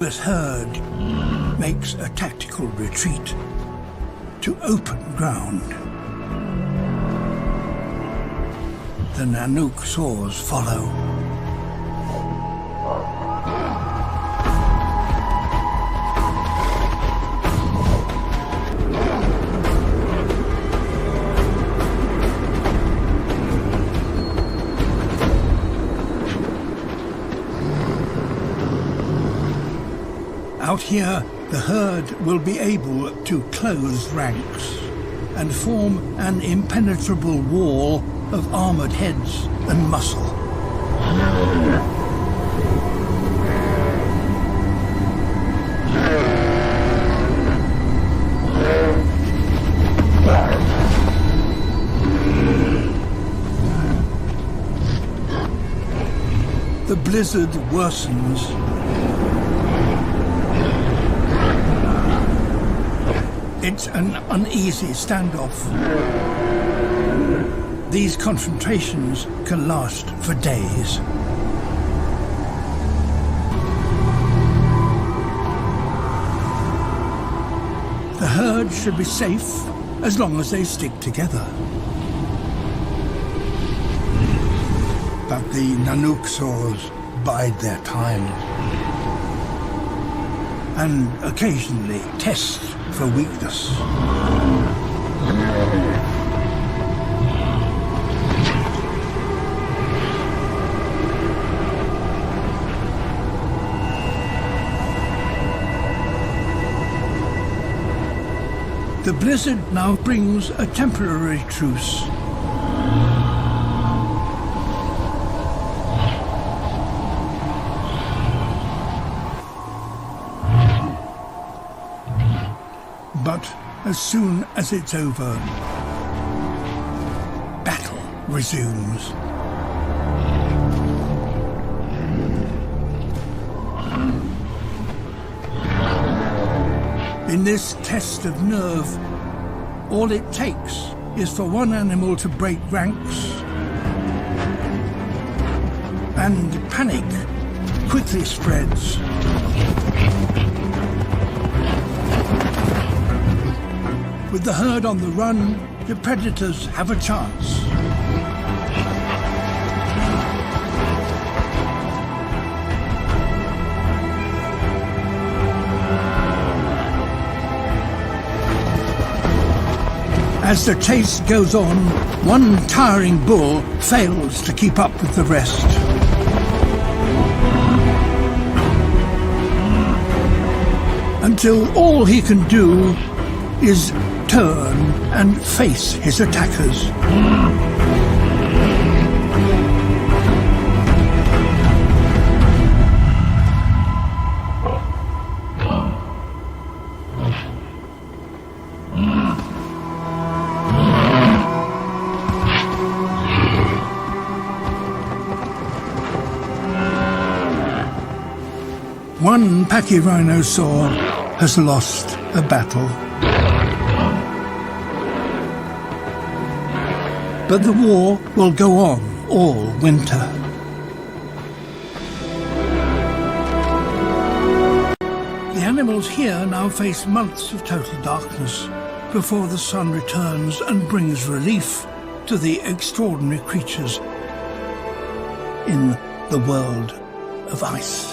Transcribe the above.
This herd makes a tactical retreat to open ground. The Nanuqsaurus follow. Out here, the herd will be able to close ranks and form an impenetrable wall of armored heads and muscle. The blizzard worsens. It's an uneasy standoff. These confrontations can last for days. The herd should be safe as long as they stick together. But the Nanuqsaurus bide their time and occasionally test for weakness. The blizzard now brings a temporary truce. But as soon as it's over, battle resumes. In this test of nerve, all it takes is for one animal to break ranks, and panic quickly spreads. With the herd on the run, the predators have a chance. As the chase goes on, one tiring bull fails to keep up with the rest. Until all he can do is turn and face his attackers. One Pachyrhinosaur has lost a battle. But the war will go on all winter. The animals here now face months of total darkness before the sun returns and brings relief to the extraordinary creatures in the world of ice.